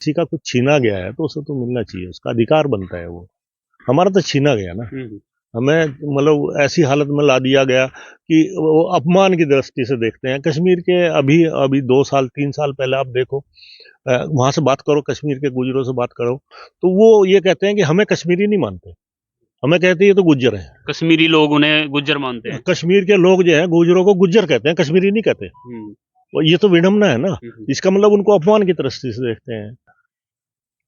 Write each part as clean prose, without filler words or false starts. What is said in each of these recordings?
किसी का कुछ छीना गया है तो उसे तो मिलना चाहिए, उसका अधिकार बनता है वो। हमारा तो छीना गया ना। हमें मतलब ऐसी हालत में ला दिया गया कि वो अपमान की दृष्टि से देखते हैं। कश्मीर के अभी अभी 2 साल 3 साल पहले आप देखो, वहां से बात करो, कश्मीर के गुजरों से बात करो, तो वो ये कहते हैं कि हमें कश्मीरी नहीं मानते, हमें कहते हैं ये तो गुज्जर है। कश्मीरी लोग उन्हें गुज्जर मानते हैं। कश्मीर के लोग जो है गुजरों को गुज्जर कहते हैं, कश्मीरी नहीं कहते। और ये तो विडम्बना है ना। इसका मतलब उनको अपमान की दृष्टि से देखते हैं।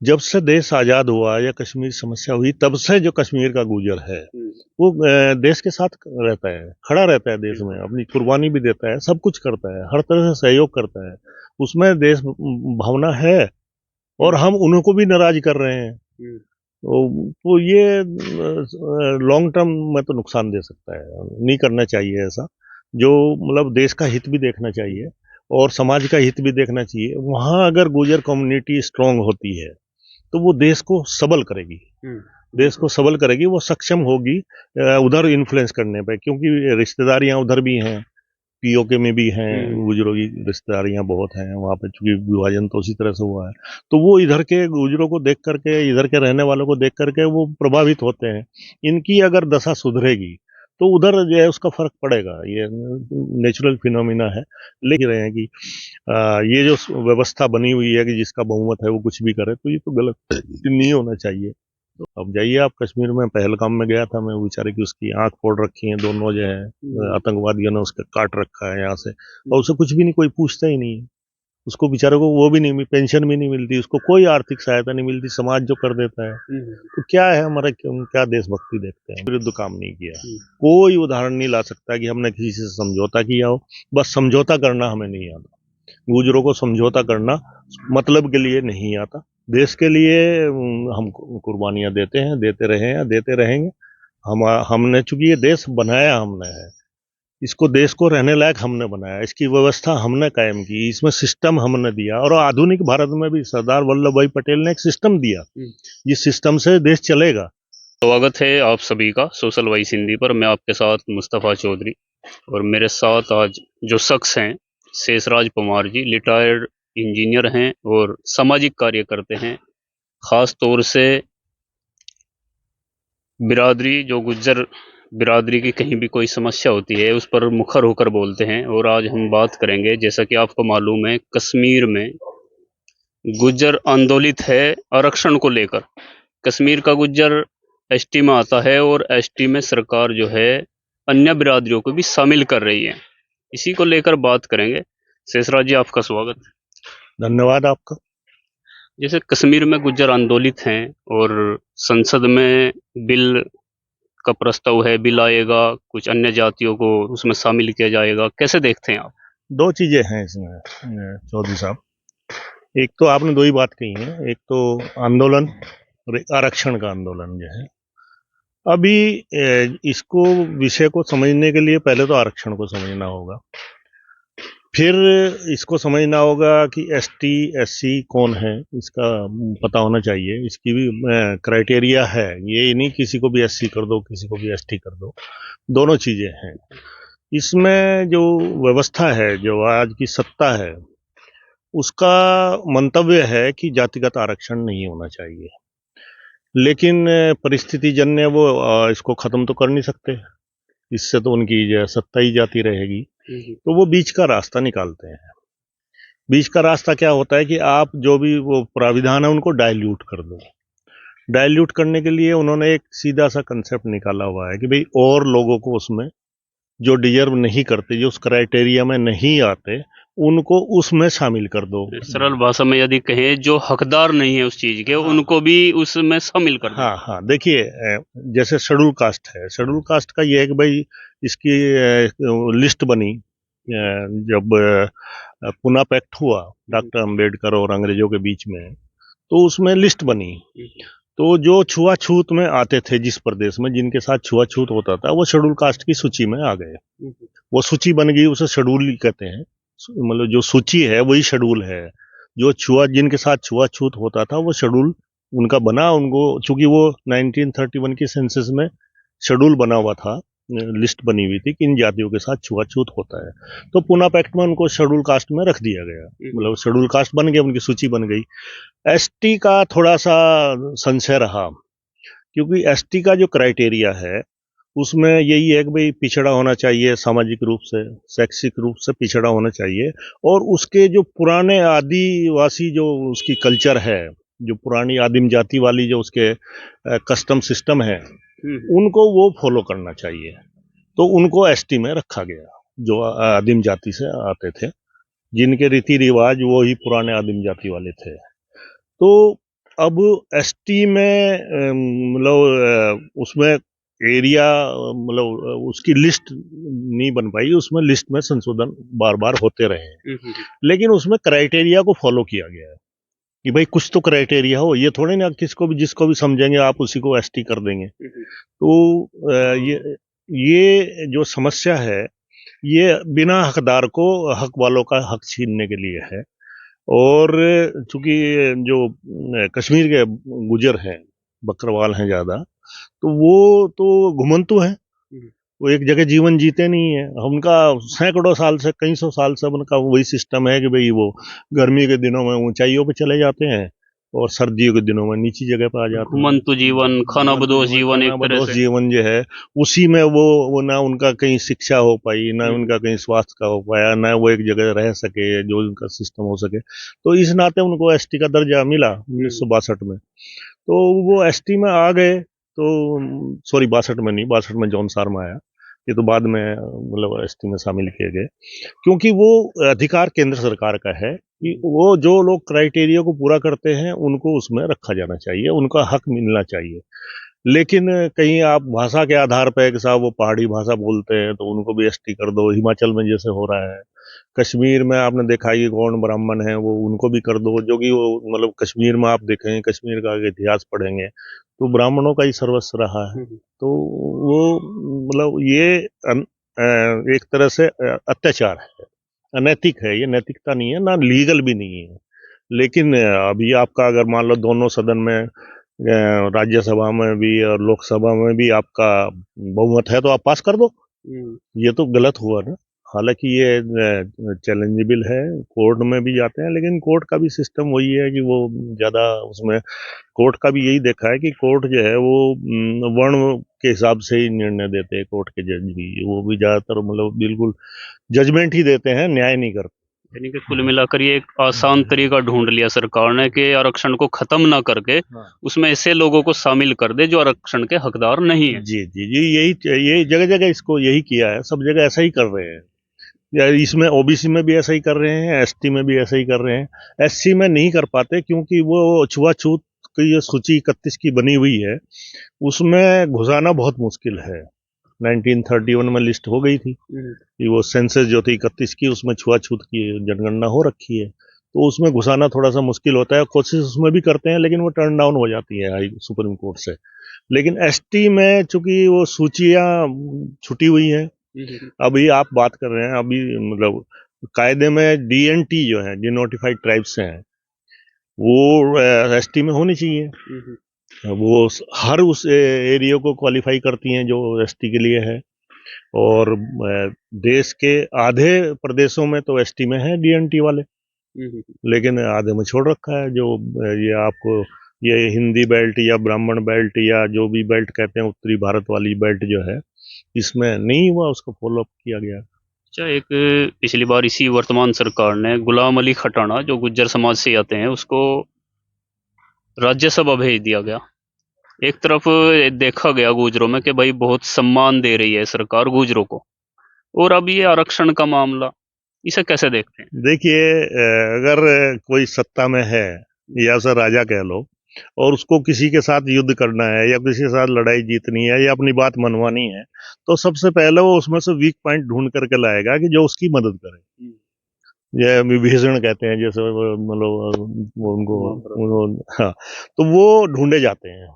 जब से देश आजाद हुआ या कश्मीर समस्या हुई, तब से जो कश्मीर का गुजर है वो देश के साथ रहता है, खड़ा रहता है देश में, अपनी कुर्बानी भी देता है, सब कुछ करता है, हर तरह से सहयोग करता है, उसमें देश भावना है। और हम उनको भी नाराज कर रहे हैं, तो ये लॉन्ग टर्म में तो नुकसान दे सकता है, नहीं करना चाहिए ऐसा। जो मतलब देश का हित भी देखना चाहिए और समाज का हित भी देखना चाहिए। वहां अगर गुजर कम्युनिटी स्ट्रांग होती है तो वो देश को सबल करेगी, देश को सबल करेगी, वो सक्षम होगी उधर इन्फ्लुएंस करने पे, क्योंकि रिश्तेदारियां उधर भी हैं, पीओके में भी हैं, गुजरों की रिश्तेदारियां बहुत हैं वहाँ पे, चूंकि विभाजन तो उसी तरह से हुआ है। तो वो इधर के गुजरों को देख करके, इधर के रहने वालों को देख करके वो प्रभावित होते हैं। इनकी अगर दशा सुधरेगी तो उधर जो है उसका फर्क पड़ेगा। ये नेचुरल फिनोमिना है। लिख रहे हैं कि ये जो व्यवस्था बनी हुई है कि जिसका बहुमत है वो कुछ भी करे, तो ये तो गलत नहीं होना चाहिए। तो अब जाइए आप कश्मीर में, पहलगाम में गया था मैं, वो बेचारे की उसकी आंख फोड़ रखी है, दोनों जो है आतंकवादियों ने उसके काट रखा है यहाँ से, और उसे कुछ भी नहीं, कोई पूछता ही नहीं है उसको, बेचारे को वो भी नहीं, पेंशन भी नहीं मिलती उसको, कोई आर्थिक सहायता नहीं मिलती, समाज जो कर देता है। तो क्या है हमारा, क्या देशभक्ति देखते हैं, विरुद्ध काम नहीं किया। कोई उदाहरण नहीं ला सकता कि हमने किसी से समझौता किया हो, बस समझौता करना हमें नहीं आता। गुजरों को समझौता करना मतलब के लिए नहीं आता, देश के लिए हम कुर्बानियां देते हैं, देते रहे हैं, देते रहेंगे। हमने चूंकि ये देश बनाया हमने है, इसको देश को रहने लायक हमने बनाया, इसकी व्यवस्था हमने कायम की, इसमें सिस्टम हमने दिया, और आधुनिक भारत में भी सरदार वल्लभ भाई पटेल ने एक सिस्टम दिया, जिस सिस्टम से देश चलेगा। स्वागत है आप सभी का सोशल वॉइस हिंदी पर। मैं आपके साथ मुस्तफ़ा चौधरी, और मेरे साथ आज जो शख्स हैं शेषराज परमार जी, रिटायर्ड इंजीनियर हैं और सामाजिक कार्य करते हैं। ख़ास तौर से बिरादरी, जो गुज्जर बिरादरी की कहीं भी कोई समस्या होती है उस पर मुखर होकर बोलते हैं। और आज हम बात करेंगे, जैसा कि आपको मालूम है, कश्मीर में गुज्जर आंदोलित है आरक्षण को लेकर। कश्मीर का गुज्जर एसटी में आता है और एसटी में सरकार जो है अन्य बिरादरियों को भी शामिल कर रही है। इसी को लेकर बात करेंगे। शेषराज जी, आपका स्वागत। धन्यवाद आपका। जैसे कश्मीर में गुज्जर आंदोलित हैं और संसद में बिल का प्रस्ताव है, बिल आएगा, कुछ अन्य जातियों को उसमें शामिल किया जाएगा, कैसे देखते हैं आप? दो चीजें हैं इसमें चौधरी साहब, एक तो आपने दो ही बात कही है, एक तो आंदोलन, आरक्षण का आंदोलन जो है। अभी इसको विषय को समझने के लिए पहले तो आरक्षण को समझना होगा, फिर इसको समझना होगा कि एसटी एससी कौन है, इसका पता होना चाहिए। इसकी भी क्राइटेरिया है, ये नहीं किसी को भी एससी कर दो, किसी को भी एसटी कर दो, दोनों चीजें हैं। इसमें जो व्यवस्था है, जो आज की सत्ता है, उसका मंतव्य है कि जातिगत आरक्षण नहीं होना चाहिए, लेकिन परिस्थिति जन्य वो इसको खत्म तो कर नहीं सकते, इससे तो उनकी सत्ता ही जाती रहेगी। तो वो बीच का रास्ता निकालते हैं। बीच का रास्ता क्या होता है कि आप जो भी वो प्राविधान है उनको डाइल्यूट कर दो। डाइल्यूट करने के लिए उन्होंने एक सीधा सा कंसेप्ट निकाला हुआ है कि भाई और लोगों को उसमें जो डिजर्व नहीं करते, जो उस क्राइटेरिया में नहीं आते, उनको उसमें शामिल कर दो। सरल भाषा में यदि कहें, जो हकदार नहीं है उस चीज के, उनको भी उसमें शामिल कर दें। हाँ हाँ, देखिए जैसे शेड्यूल कास्ट है, शेड्यूल कास्ट का ये है कि भाई इसकी लिस्ट बनी जब पुना पैक्ट हुआ डॉक्टर अंबेडकर और अंग्रेजों के बीच में, तो उसमें लिस्ट बनी। तो जो छुआछूत में आते थे, जिस प्रदेश में जिनके साथ छुआछूत होता था, वो शेड्यूल कास्ट की सूची में आ गए। वो सूची बन गई, उसे शेड्यूल कहते हैं। मतलब जो सूची है वही शेड्यूल है। जो जिनके साथ छुआछूत होता था वो शेड्यूल उनका बना। उनको चूंकि वो 1931 की सेंसस में शेड्यूल बना हुआ था, लिस्ट बनी हुई थी कि इन जातियों के साथ छुआछूत होता है, तो पूना पैक्ट में उनको शेड्यूल कास्ट में रख दिया गया, मतलब शेड्यूल कास्ट बन गया, उनकी सूची बन गई। एसटी का थोड़ा सा संशय रहा, क्योंकि एसटी का जो क्राइटेरिया है उसमें यही है कि भाई पिछड़ा होना चाहिए, सामाजिक रूप से, शैक्षिक रूप से पिछड़ा होना चाहिए, और उसके जो पुराने आदिवासी जो उसकी कल्चर है, जो पुरानी आदिम जाति वाली जो उसके कस्टम सिस्टम है, उनको वो फॉलो करना चाहिए। तो उनको एसटी में रखा गया, जो आदिम जाति से आते थे, जिनके रीति रिवाज वो ही पुराने आदिम जाति वाले थे। तो अब एसटी में मतलब उसमें एरिया, मतलब उसकी लिस्ट नहीं बन पाई, उसमें लिस्ट में संशोधन बार बार होते रहे हैं, लेकिन उसमें क्राइटेरिया को फॉलो किया गया है कि भाई कुछ तो क्राइटेरिया हो, ये थोड़े ना किसको भी जिसको भी समझेंगे आप उसी को एसटी कर देंगे। तो ये जो समस्या है, ये बिना हकदार को हक वालों का हक छीनने के लिए है। और चूंकि जो कश्मीर के गुजर हैं, बकरवाल हैं ज्यादा, तो वो तो घुमंतु हैं, वो एक जगह जीवन जीते नहीं है। उनका सैकड़ों साल से, कई सौ साल से उनका वही सिस्टम है कि भाई वो गर्मी के दिनों में ऊंचाइयों पे चले जाते हैं और सर्दियों के दिनों में नीची जगह पर आ जाते हैं। घुमंतु जीवन, खाना बदोश जीवन, एक तरह से जीवन जो है उसी में वो ना उनका कहीं शिक्षा हो पाई, ना उनका कहीं स्वास्थ्य का हो पाया, ना वो एक जगह रह सके जो उनका सिस्टम हो सके। तो इस नाते उनको एसटी का दर्जा मिला 1962 में। तो वो एसटी में आ गए, तो सॉरी 62 में नहीं, 62 में जौनसार में आया, ये तो बाद में मतलब एसटी में शामिल किए गए, क्योंकि वो अधिकार केंद्र सरकार का है कि वो जो लोग क्राइटेरिया को पूरा करते हैं उनको उसमें रखा जाना चाहिए, उनका हक मिलना चाहिए। लेकिन कहीं आप भाषा के आधार पर कि साहब वो पहाड़ी भाषा बोलते हैं तो उनको भी एसटी कर दो, हिमाचल में जैसे हो रहा है, कश्मीर में आपने देखा कि गौड़ ब्राह्मण है वो उनको भी कर दो, जो कि वो मतलब कश्मीर में आप देखेंगे, कश्मीर का इतिहास पढ़ेंगे तो ब्राह्मणों का ही सर्वस्व रहा है। तो वो मतलब ये एक तरह से अत्याचार है, अनैतिक है, ये नैतिकता नहीं है, ना लीगल भी नहीं है। लेकिन अभी आपका अगर मान लो दोनों सदन में, राज्यसभा में भी और लोकसभा में भी आपका बहुमत है तो आप पास कर दो, ये तो गलत हुआ ना। हालांकि ये चैलेंजेबल है, कोर्ट में भी जाते हैं, लेकिन कोर्ट का भी सिस्टम वही है कि वो ज्यादा उसमें, कोर्ट का भी यही देखा है कि कोर्ट जो है वो वर्ण के हिसाब से ही निर्णय देते हैं। कोर्ट के जज भी, वो भी ज्यादातर मतलब बिल्कुल जजमेंट ही देते हैं, न्याय नहीं करते। यानी कि कुल मिलाकर ये एक आसान तरीका ढूंढ लिया सरकार ने कि आरक्षण को खत्म ना करके उसमें ऐसे लोगों को शामिल कर दे जो आरक्षण के हकदार नहीं है। जी जी जी, यही जगह जगह इसको यही किया है, सब जगह ऐसा ही कर रहे हैं। या इसमें ओबीसी में भी ऐसा ही कर रहे हैं, एसटी में भी ऐसा ही कर रहे हैं। एससी में नहीं कर पाते क्योंकि वो छुआछूत की जो सूची 31 की बनी हुई है उसमें घुसाना बहुत मुश्किल है। 1931 में लिस्ट हो गई थी कि वो सेंसस जो थी 31 की, उसमें छुआछूत की जनगणना हो रखी है, तो उसमें घुसाना थोड़ा सा मुश्किल होता है। कोशिश उसमें भी करते हैं लेकिन वो टर्न डाउन हो जाती है हाई सुप्रीम कोर्ट से। लेकिन एसटी में चूंकि वो सूचियां छुटी हुई हैं, अभी आप बात कर रहे हैं, अभी मतलब कायदे में डीएनटी जो है, डिनोटिफाइड ट्राइब्स हैं, वो एसटी में होनी चाहिए। वो हर उस एरिया को क्वालिफाई करती हैं जो एसटी के लिए है, और देश के आधे प्रदेशों में तो एसटी में है डीएनटी वाले, लेकिन आधे में छोड़ रखा है। जो ये आपको ये हिंदी बेल्ट या ब्राह्मण बेल्ट या जो भी बेल्ट कहते हैं, उत्तरी भारत वाली बेल्ट जो है, इसमें नहीं हुआ, उसको फॉलो अप किया गया। अच्छा, एक पिछली बार इसी वर्तमान सरकार ने गुलाम अली खटाना जो गुज्जर समाज से आते हैं उसको राज्यसभा भेज दिया गया। एक तरफ देखा गया गुजरों में कि भाई बहुत सम्मान दे रही है सरकार गुजरों को, और अब ये आरक्षण का मामला, इसे कैसे देखते हैं? देखिए, अगर कोई सत्ता में है या उसे राजा कह लो, और उसको किसी के साथ युद्ध करना है या किसी के साथ लड़ाई जीतनी है या अपनी बात मनवानी है, तो सबसे पहले वो उसमें से वीक पॉइंट ढूंढ करके लाएगा कि जो उसकी मदद करे। ये विभीषण कहते हैं, जैसे मतलब उनको हाँ, तो वो ढूंढे जाते हैं।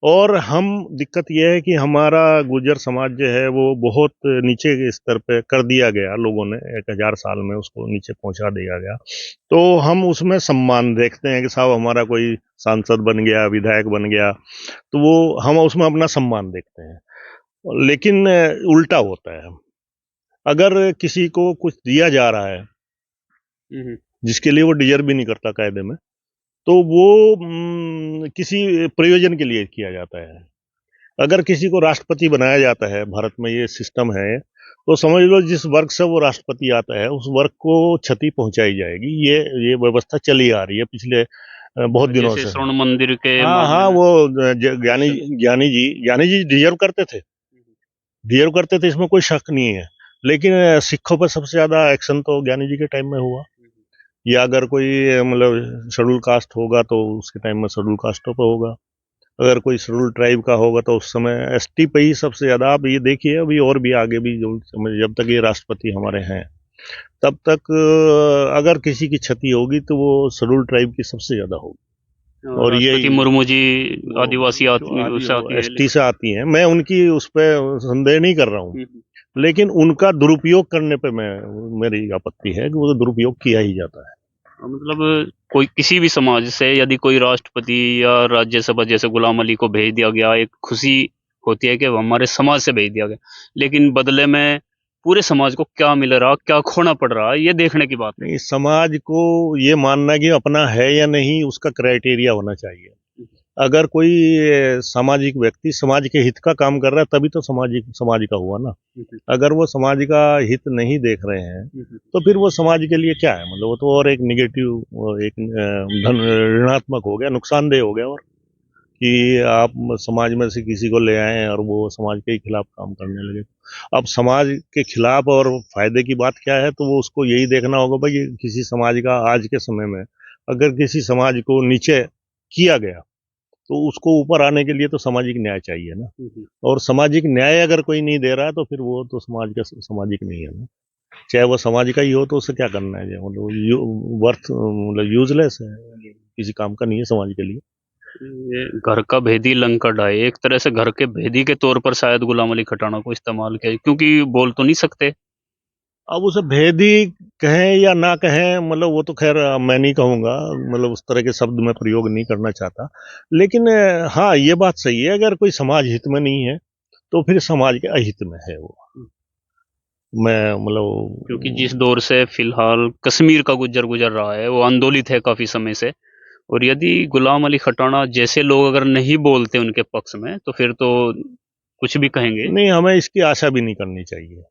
और हम, दिक्कत यह है कि हमारा गुर्जर समाज जो है वो बहुत नीचे के स्तर पे कर दिया गया, लोगों ने 1000 साल में उसको नीचे पहुंचा दिया गया। तो हम उसमें सम्मान देखते हैं कि साहब हमारा कोई सांसद बन गया, विधायक बन गया, तो वो हम उसमें अपना सम्मान देखते हैं। लेकिन उल्टा होता है। अगर किसी को कुछ दिया जा रहा है जिसके लिए वो डिजर्व भी नहीं करता कायदे में, तो वो किसी प्रयोजन के लिए किया जाता है। अगर किसी को राष्ट्रपति बनाया जाता है, भारत में ये सिस्टम है, तो समझ लो जिस वर्ग से वो राष्ट्रपति आता है उस वर्ग को क्षति पहुंचाई जाएगी। ये व्यवस्था चली आ रही है पिछले बहुत दिनों जैसे से। स्वर्ण मंदिर के हाँ मामले हाँ, में वो ज्ञानी जी डिजर्व करते थे, इसमें कोई शक नहीं है। लेकिन सिखों पर सबसे ज्यादा एक्शन तो ज्ञानी जी के टाइम में हुआ। या अगर कोई मतलब शेड्यूल कास्ट होगा तो उसके टाइम में शेड्यूल कास्टों पर होगा। अगर कोई शेड्यूल ट्राइब का होगा तो उस समय एसटी पे ही सबसे ज्यादा। आप ये देखिए अभी और भी आगे भी जो जब तक ये राष्ट्रपति हमारे हैं तब तक अगर किसी की क्षति होगी तो वो शेड्यूल ट्राइब की सबसे ज्यादा होगी। और ये राष्ट्रपति मुर्मू जी आदिवासी उससे आती है एसटी से आती हैं। मैं उनकी उस पर संदेह नहीं कर रहा हूँ, लेकिन उनका दुरुपयोग करने पे मेरी आपत्ति है कि वो दुरुपयोग किया ही जाता है। मतलब कोई किसी भी समाज से यदि कोई राष्ट्रपति या राज्यसभा जैसे गुलाम अली को भेज दिया गया, एक खुशी होती है कि वो हमारे समाज से भेज दिया गया, लेकिन बदले में पूरे समाज को क्या मिल रहा, क्या खोना पड़ रहा है, ये देखने की बात नहीं, समाज को ये मानना कि अपना है या नहीं उसका क्राइटेरिया होना चाहिए। अगर कोई सामाजिक व्यक्ति समाज के हित का काम कर रहा है तभी तो समाज का हुआ ना। अगर वो समाज का हित नहीं देख रहे हैं तो फिर वो समाज के लिए क्या है, मतलब वो तो और एक निगेटिव, एक ऋणात्मक हो गया, नुकसानदेह हो गया। और कि आप समाज में से किसी को ले आए और वो समाज के खिलाफ काम करने लगे। अब समाज के खिलाफ और फायदे की बात क्या है, तो वो उसको यही देखना होगा भाई ये किसी समाज का आज के समय में अगर किसी समाज को नीचे किया गया तो उसको ऊपर आने के लिए तो सामाजिक न्याय चाहिए ना। और सामाजिक न्याय अगर कोई नहीं दे रहा है तो फिर वो तो समाज का सामाजिक नहीं है ना। चाहे वो समाज का ही हो तो उसे क्या करना है, मतलब वर्थ मतलब यूजलेस है, किसी काम का नहीं है समाज के लिए। ये घर का भेदी लंका ढाए, एक तरह से घर के भेदी के तौर पर शायद गुलाम अली खटाना को इस्तेमाल किया, क्योंकि बोल तो नहीं सकते। अब उसे भेदी कहें या ना कहें, मतलब वो तो खैर मैं नहीं कहूंगा, मतलब उस तरह के शब्द मैं प्रयोग नहीं करना चाहता। लेकिन हाँ ये बात सही है, अगर कोई समाज हित में नहीं है तो फिर समाज के अहित में है वो। मैं मतलब क्योंकि जिस दौर से फिलहाल कश्मीर का गुजर रहा है वो आंदोलित है काफी समय से, और यदि गुलाम अली खटाना जैसे लोग अगर नहीं बोलते उनके पक्ष में तो फिर तो कुछ भी कहेंगे। नहीं, हमें इसकी आशा भी नहीं करनी चाहिए।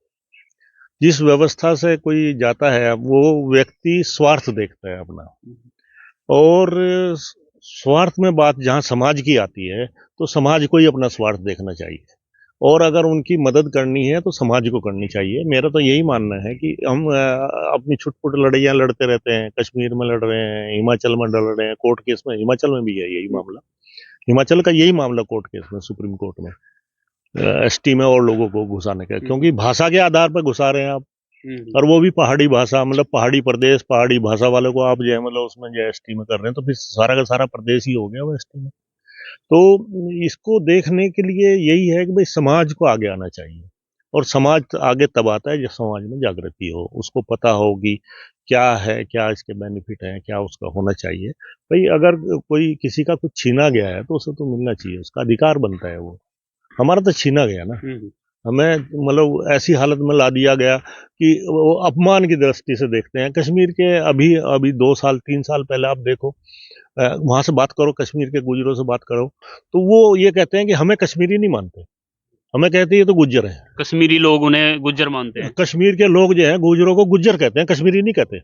जिस व्यवस्था से कोई जाता है वो व्यक्ति स्वार्थ देखता है अपना, और स्वार्थ में बात जहां समाज की आती है तो समाज को ही अपना स्वार्थ देखना चाहिए। और अगर उनकी मदद करनी है तो समाज को करनी चाहिए। मेरा तो यही मानना है कि हम अपनी छुटपुट लड़ाइयाँ लड़ते रहते हैं, कश्मीर में लड़ रहे हैं, हिमाचल में लड़ रहे हैं, कोर्ट केस में हिमाचल में भी है यही मामला। हिमाचल का यही मामला कोर्ट केस में सुप्रीम कोर्ट में एसटी में और लोगों को घुसाने का, क्योंकि भाषा के आधार पर घुसा रहे हैं आप। और वो भी पहाड़ी भाषा, मतलब पहाड़ी प्रदेश पहाड़ी भाषा वाले को आप जो है मतलब उसमें जो एसटी में कर रहे हैं, तो फिर सारा का सारा प्रदेश ही हो गया वो एसटी में। तो इसको देखने के लिए यही है कि भाई समाज को आगे आना चाहिए। और समाज आगे तब आता है जब समाज में जागृति हो, उसको पता हो कि क्या है, क्या इसके बेनिफिट है, क्या उसका होना चाहिए। भाई अगर कोई किसी का कुछ छीना गया है तो उसे तो मिलना चाहिए, उसका अधिकार बनता है वो। हमारा तो छीना गया ना, हमें मतलब ऐसी हालत में ला दिया गया कि वो अपमान की दृष्टि से देखते हैं। कश्मीर के अभी अभी 2 साल 3 साल पहले आप देखो, वहां से बात करो, कश्मीर के गुजरों से बात करो, तो वो ये कहते हैं कि हमें कश्मीरी नहीं मानते, हमें कहते हैं ये तो गुज्जर है। कश्मीरी लोग उन्हें गुज्जर मानते हैं। कश्मीर के लोग जो है गुजरों को गुज्जर कहते हैं, कश्मीरी नहीं कहते।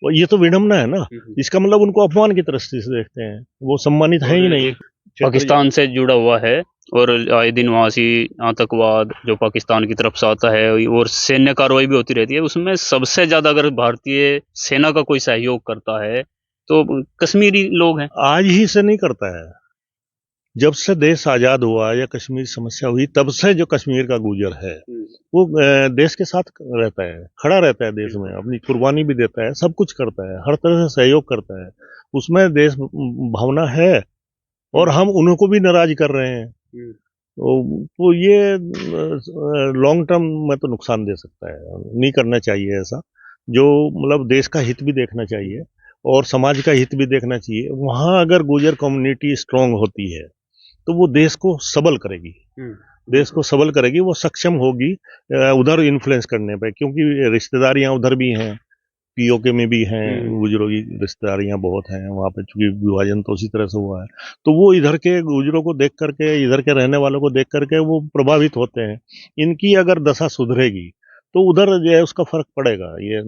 और ये तो विडम्बना है ना। इसका मतलब उनको अपमान की दृष्टि से देखते हैं, वो सम्मानित है ही नहीं। पाकिस्तान से जुड़ा हुआ है और आए दिन वहां से आतंकवाद जो पाकिस्तान की तरफ से आता है और सैन्य कार्रवाई भी होती रहती है, उसमें सबसे ज्यादा अगर भारतीय सेना का कोई सहयोग करता है तो कश्मीरी लोग हैं। आज ही से नहीं करता है, जब से देश आजाद हुआ या कश्मीर समस्या हुई तब से जो कश्मीर का गुजर है वो देश के साथ रहता है, खड़ा रहता है देश में, अपनी कुर्बानी भी देता है, सब कुछ करता है, हर तरह से सहयोग करता है, उसमें देश भावना है। और हम उनको भी नाराज कर रहे हैं, तो ये लॉन्ग टर्म में तो नुकसान दे सकता है, नहीं करना चाहिए ऐसा। जो मतलब देश का हित भी देखना चाहिए और समाज का हित भी देखना चाहिए। वहां अगर गुजर कम्युनिटी स्ट्रांग होती है तो वो देश को सबल करेगी। देश को सबल करेगी, वो सक्षम होगी उधर इन्फ्लुएंस करने पे, क्योंकि रिश्तेदारियां उधर भी हैं, पीओके में भी हैं, गुजरों की रिश्तेदारियां बहुत हैं वहाँ पे, चूंकि विभाजन तो उसी तरह से हुआ है। तो वो इधर के गुजरों को देख करके, इधर के रहने वालों को देख करके वो प्रभावित होते हैं। इनकी अगर दशा सुधरेगी तो उधर जो है उसका फर्क पड़ेगा, ये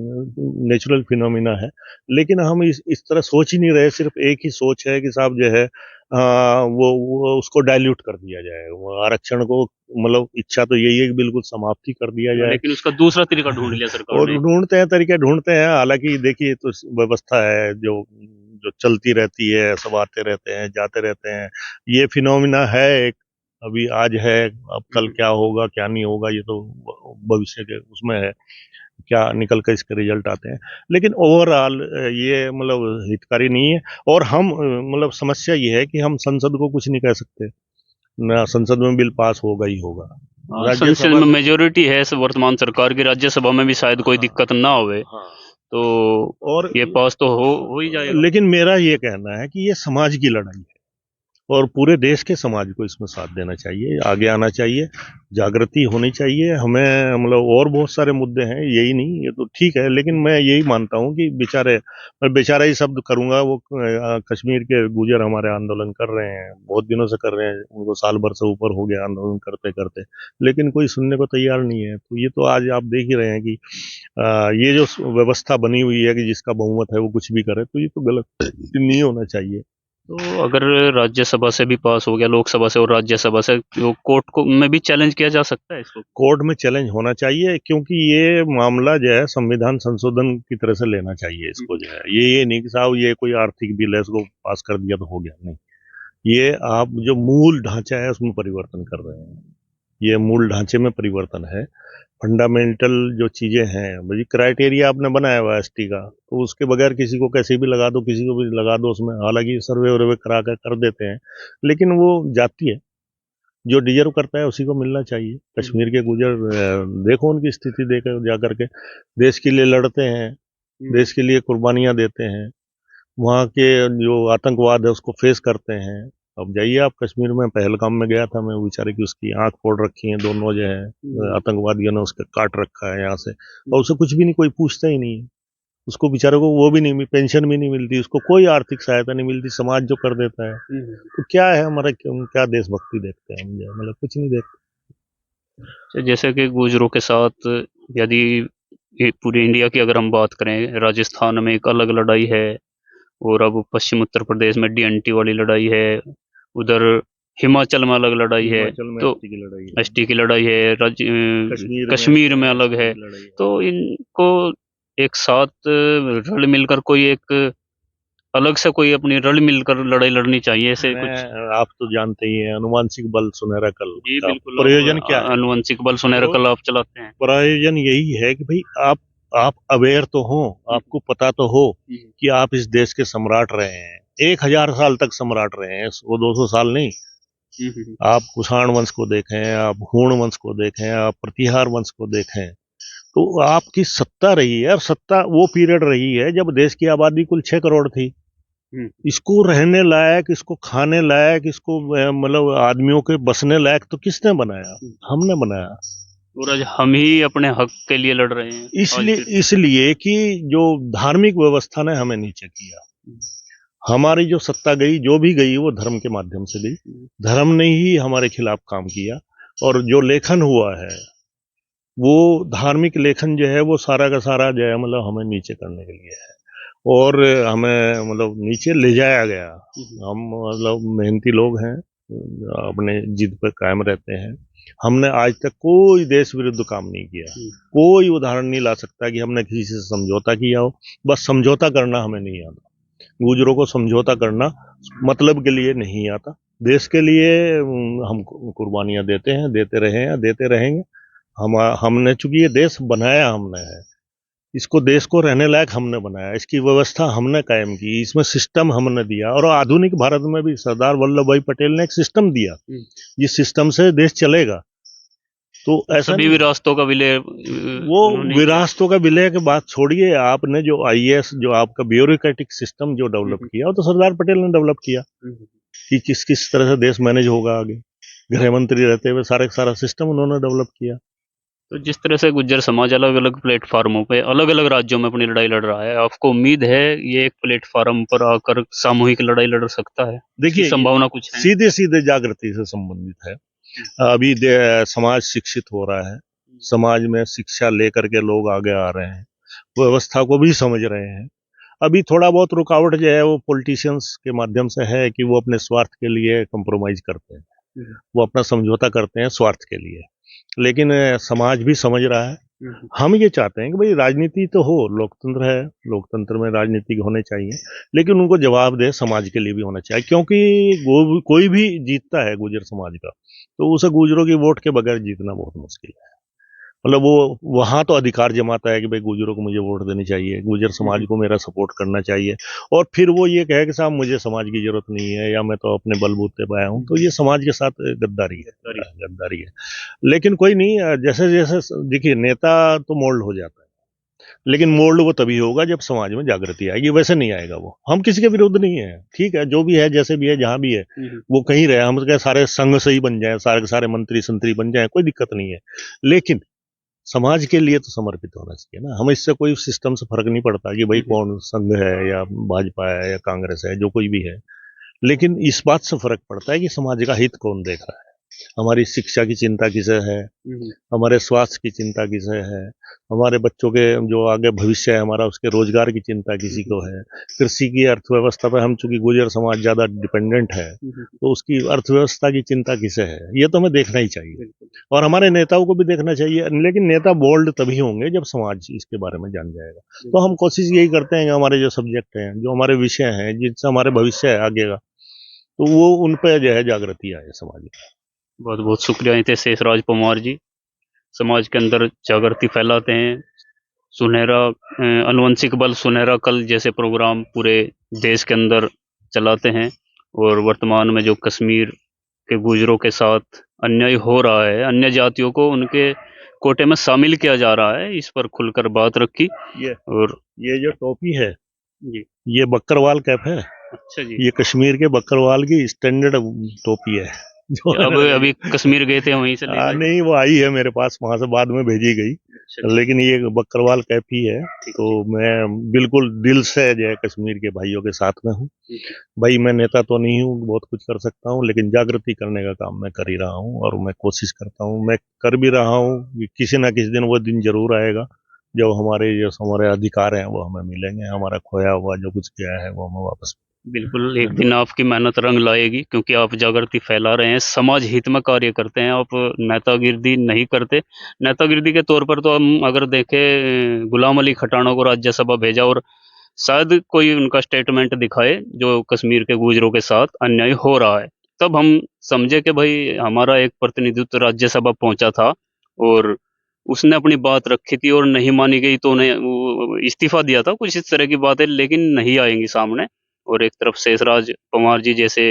नेचुरल फिनोमिना है। लेकिन हम इस तरह सोच ही नहीं रहे, सिर्फ एक ही सोच है कि साहब जो है वो उसको डाइल्यूट कर दिया जाए, वो आरक्षण को, मतलब इच्छा तो यही है कि बिल्कुल समाप्ति कर दिया जाए। लेकिन उसका दूसरा तरीका ढूंढ लिया सरकार और ने। ढूंढते हैं, तरीके ढूंढते हैं। हालांकि देखिए, तो व्यवस्था है जो जो चलती रहती है, सब आते रहते हैं, जाते रहते हैं। ये फिनोमिना है एक, अभी आज है, अब कल क्या होगा क्या नहीं होगा ये तो भविष्य के उसमें है, क्या निकल कर इसके रिजल्ट आते हैं। लेकिन ओवरऑल ये मतलब हितकारी नहीं है। और हम मतलब समस्या ये है कि हम संसद को कुछ नहीं कह सकते ना, संसद में बिल पास होगा ही होगा। संसद में मेजोरिटी है वर्तमान सरकार की, राज्यसभा में भी शायद कोई दिक्कत ना होवे, तो और ये पास तो हो ही जाएगा। लेकिन मेरा ये कहना है कि ये समाज की लड़ाई है और पूरे देश के समाज को इसमें साथ देना चाहिए, आगे आना चाहिए, जागृति होनी चाहिए हमें। मतलब और बहुत सारे मुद्दे हैं, यही नहीं, ये तो ठीक है, लेकिन मैं यही मानता हूँ कि बेचारे, मैं बेचारा ही शब्द करूंगा, वो कश्मीर के गुजर हमारे आंदोलन कर रहे हैं, बहुत दिनों से कर रहे हैं, उनको साल भर से ऊपर हो गया आंदोलन करते करते, लेकिन कोई सुनने को तैयार नहीं है। तो ये तो आज आप देख ही रहे हैं कि ये जो व्यवस्था बनी हुई है कि जिसका बहुमत है वो कुछ भी करे, तो ये तो गलत नहीं होना चाहिए। तो अगर राज्यसभा से भी पास हो गया, लोकसभा से और राज्यसभा से, तो कोर्ट को में भी चैलेंज किया जा सकता है इसको? कोर्ट में चैलेंज होना चाहिए, क्योंकि ये मामला जो है संविधान संशोधन की तरह से लेना चाहिए इसको, जो है ये नहीं कि साहब ये कोई आर्थिक बिल है इसको पास कर दिया तो हो गया, नहीं। ये आप जो मूल ढांचा है उसमें परिवर्तन कर रहे हैं, ये मूल ढांचे में परिवर्तन है। फंडामेंटल जो चीजें हैं, भाई क्राइटेरिया आपने बनाया हुआ एसटी का, तो उसके बगैर किसी को कैसे भी लगा दो, किसी को भी लगा दो उसमें, हालांकि सर्वे वर्वे करा कर देते हैं, लेकिन वो जाती है, जो डिजर्व करता है उसी को मिलना चाहिए। कश्मीर के गुजर देखो उनकी स्थिति देखो जा करके, देश के लिए लड़ते हैं, देश के लिए कुर्बानियां देते हैं, वहाँ के जो आतंकवाद है उसको फेस करते हैं। अब जाइए आप कश्मीर में, पहलगाम में गया था मैं, बेचारे की उसकी आंख फोड़ रखी है, दोनों जो है आतंकवादियों ने उसका काट रखा है यहाँ से, और उसे कुछ भी नहीं, कोई पूछता ही नहीं है उसको, बेचारे को वो भी नहीं, पेंशन भी नहीं मिलती उसको, कोई आर्थिक सहायता नहीं मिलती, समाज जो कर देता है। तो क्या है हमारा, क्या देशभक्ति देखते हैं हम, मतलब कुछ नहीं देखते। जैसे कि गुजरों के साथ, यदि पूरे इंडिया की अगर हम बात करें, राजस्थान में एक अलग लड़ाई है, और अब पश्चिम उत्तर प्रदेश में डीएनटी वाली लड़ाई है, उधर हिमाचल में अलग लड़ाई है, तो एसटी की लड़ाई है, कश्मीर में अलग है। तो इनको एक साथ रल मिलकर कोई एक अलग से कोई अपनी रल मिलकर लड़ाई लड़नी चाहिए, ऐसे कुछ। आप तो जानते ही हैं, अनुवांशिक बल सुनहरा कल, जी बिल्कुल। प्रयोजन क्या है? अनुवांशिक बल सुनहरा कल आप चलाते हैं। प्रयोजन यही है कि भाई आप अवेयर तो हो, आपको पता तो हो कि आप इस देश के सम्राट रहे हैं, 1000 साल तक सम्राट रहे हैं, वो 200 साल नहीं। आप कुषाण वंश को देखें, आप हूण वंश को देखें, आप प्रतिहार वंश को देखें, तो आपकी सत्ता रही है, और सत्ता वो पीरियड रही है जब देश की आबादी कुल 6 करोड़ थी। इसको रहने लायक, इसको खाने लायक, इसको मतलब आदमियों के बसने लायक तो किसने बनाया? हमने बनाया। और आज हम ही अपने हक के लिए लड़ रहे हैं, इसलिए कि जो धार्मिक व्यवस्था ने हमें नीचे किया, हमारी जो सत्ता गई, जो भी गई, वो धर्म के माध्यम से गई, धर्म ने ही हमारे खिलाफ काम किया, और जो लेखन हुआ है वो धार्मिक लेखन जो है वो सारा का सारा जो है मतलब हमें नीचे करने के लिए है, और हमें मतलब नीचे ले जाया गया। हम मतलब मेहनती लोग हैं, अपने जिद पर कायम रहते हैं, हमने आज तक कोई देश विरुद्ध काम नहीं किया, कोई उदाहरण नहीं ला सकता कि हमने किसी से समझौता किया हो, बस समझौता करना हमें नहीं आता, गुजरों को समझौता करना मतलब के लिए नहीं आता, देश के लिए हम कुर्बानियां देते हैं, देते रहे हैं, देते रहेंगे। हमने चूंकि ये देश बनाया हमने है, इसको देश को रहने लायक हमने बनाया, इसकी व्यवस्था हमने कायम की, इसमें सिस्टम हमने दिया, और आधुनिक भारत में भी सरदार वल्लभ भाई पटेल ने एक सिस्टम दिया, जिस सिस्टम से देश चलेगा। तो ऐसा सभी विरासतों का विलय, वो विरासतों का विलय की बात छोड़िए, आपने जो आईएएस, जो आपका ब्यूरोक्रेटिक सिस्टम जो डेवलप किया, वो तो सरदार पटेल ने डेवलप किया कि किस किस तरह से देश मैनेज होगा आगे, गृह मंत्री रहते हुए सारा सिस्टम उन्होंने डेवलप किया। तो जिस तरह से गुज्जर समाज अलग अलग प्लेटफार्मों पे अलग अलग राज्यों में अपनी लड़ाई लड़ रहा है, आपको उम्मीद है ये एक प्लेटफार्म पर आकर सामूहिक लड़ाई लड़ सकता है? देखिए, संभावना कुछ है? सीधे सीधे जागृति से संबंधित है। अभी समाज शिक्षित हो रहा है, समाज में शिक्षा लेकर के लोग आगे आ रहे हैं, व्यवस्था को भी समझ रहे हैं। अभी थोड़ा बहुत रुकावट जो है वो पॉलिटिशियंस के माध्यम से है कि वो अपने स्वार्थ के लिए कंप्रोमाइज करते हैं, वो अपना समझौता करते हैं स्वार्थ के लिए, लेकिन समाज भी समझ रहा है। हम ये चाहते हैं कि भाई राजनीति तो हो, लोकतंत्र है, लोकतंत्र में राजनीति होने चाहिए, लेकिन उनको जवाबदेह समाज के लिए भी होना चाहिए, क्योंकि कोई भी जीतता है गुर्जर समाज का, तो उसे गुर्जरों की वोट के बगैर जीतना बहुत मुश्किल है। मतलब वो वहां तो अधिकार जमाता है कि भाई गुर्जरों को मुझे वोट देनी चाहिए, गुर्जर समाज को मेरा सपोर्ट करना चाहिए, और फिर वो ये कहे कि साहब मुझे समाज की जरूरत नहीं है या मैं तो अपने बलबूते पे आया हूँ, तो ये समाज के साथ गद्दारी है। लेकिन कोई नहीं, जैसे जैसे देखिए नेता तो मोल्ड हो जाता है, लेकिन मोल्ड वो तभी होगा जब समाज में जागृति आएगी, वैसे नहीं आएगा वो। हम किसी के विरुद्ध नहीं है, ठीक है, जो भी है जैसे भी है जहां भी है वो कहीं रहे, हम क्या सारे संघ से ही बन जाए, सारे के सारे मंत्री संतरी बन जाए, कोई दिक्कत नहीं है, लेकिन समाज के लिए तो समर्पित होना चाहिए ना। हम इससे कोई सिस्टम से फर्क नहीं पड़ता कि भाई कौन संघ है या भाजपा है या कांग्रेस है, जो कोई भी है, लेकिन इस बात से फर्क पड़ता है कि समाज का हित कौन देख रहा है, हमारी शिक्षा की चिंता किसे है, हमारे स्वास्थ्य की चिंता किसे है, हमारे बच्चों के जो आगे भविष्य है हमारा उसके रोजगार की चिंता किसी को है, कृषि की अर्थव्यवस्था पर हम चूंकि गुर्जर समाज ज्यादा डिपेंडेंट है तो उसकी अर्थव्यवस्था की चिंता किसे है, ये तो हमें देखना ही चाहिए और हमारे नेताओं को भी देखना चाहिए। लेकिन नेता बोल्ड तभी होंगे जब समाज इसके बारे में जान जाएगा। तो हम कोशिश यही करते हैं कि हमारे जो सब्जेक्ट हैं, जो हमारे विषय हैं, जिनसे हमारे भविष्य है आगे का, तो वो उन पर जो है जागृति आए समाज में। बहुत बहुत शुक्रिया थे शेषराज पंवार जी, समाज के अंदर जागृति फैलाते हैं। सुनहरा अनुवंशिक बल सुनहरा कल जैसे प्रोग्राम पूरे देश के अंदर चलाते हैं, और वर्तमान में जो कश्मीर के गुर्जरों के साथ अन्याय हो रहा है, अन्य जातियों को उनके कोटे में शामिल किया जा रहा है, इस पर खुलकर बात रखी। और ये जो टोपी है जी, ये बकरवाल कैप है। अच्छा जी, ये कश्मीर के बकरवाल की स्टैंडर्ड टोपी है जो अब अभी कश्मीर गए थे वहीं से ले आए? नहीं, वो आई है मेरे पास, वहां से बाद में भेजी गई, अच्छा, लेकिन ये बकरवाल कैप ही है। तो मैं बिल्कुल दिल से जो है कश्मीर के भाइयों के साथ में हूँ। भाई मैं नेता तो नहीं हूँ, बहुत कुछ कर सकता हूँ, लेकिन जागृति करने का काम मैं कर ही रहा हूँ और मैं कोशिश करता हूँ, मैं कर भी रहा हूँ। किसी ना किसी दिन वो दिन जरूर आएगा जब हमारे अधिकार हैं वो हमें मिलेंगे, हमारा खोया हुआ जो कुछ गया है वो हमें वापस। बिल्कुल एक दिन आपकी मेहनत रंग लाएगी, क्योंकि आप जागृति फैला रहे हैं, समाज हित में कार्य करते हैं, आप नेतागिरी नहीं करते। नेतागिरी के तौर पर तो हम अगर देखें, गुलाम अली खटाना को राज्यसभा भेजा और शायद कोई उनका स्टेटमेंट दिखाए जो कश्मीर के गुर्जरों के साथ अन्याय हो रहा है, तब हम समझे कि भाई हमारा एक प्रतिनिधित्व राज्यसभा पहुंचा था और उसने अपनी बात रखी थी और नहीं मानी गई तो उन्हें इस्तीफा दिया था, कुछ इस तरह की बातें लेकिन नहीं आएंगी सामने। और एक तरफ शेषराज पंवार जी जैसे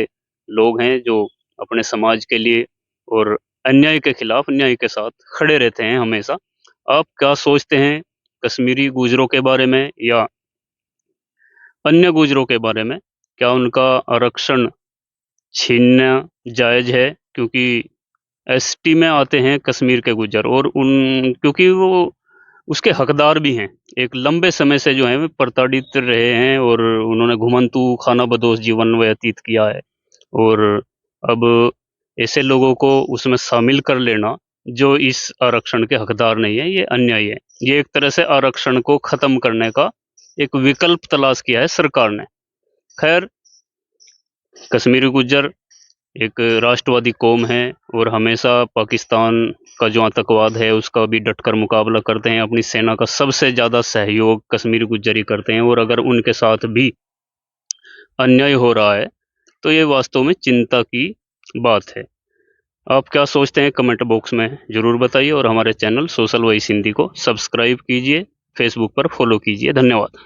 लोग हैं जो अपने समाज के लिए और अन्याय के खिलाफ न्याय के साथ खड़े रहते हैं हमेशा। आप क्या सोचते हैं कश्मीरी गुर्जरों के बारे में या अन्य गुर्जरों के बारे में? क्या उनका आरक्षण छीनना जायज है? क्योंकि एसटी में आते हैं कश्मीर के गुर्जर और क्योंकि वो उसके हकदार भी हैं। एक लंबे समय से जो है वो प्रताड़ित रहे हैं और उन्होंने घुमंतू खानाबदोश जीवन व्यतीत किया है, और अब ऐसे लोगों को उसमें शामिल कर लेना जो इस आरक्षण के हकदार नहीं है, ये अन्याय है। ये एक तरह से आरक्षण को खत्म करने का एक विकल्प तलाश किया है सरकार ने। खैर, कश्मीरी गुर्जर एक राष्ट्रवादी कौम है और हमेशा पाकिस्तान का जो आतंकवाद है उसका भी डटकर मुकाबला करते हैं। अपनी सेना का सबसे ज़्यादा सहयोग कश्मीरी गुर्जर ही करते हैं, और अगर उनके साथ भी अन्याय हो रहा है तो ये वास्तव में चिंता की बात है। आप क्या सोचते हैं कमेंट बॉक्स में ज़रूर बताइए, और हमारे चैनल सोशल वॉइस हिंदी को सब्सक्राइब कीजिए, फेसबुक पर फॉलो कीजिए। धन्यवाद।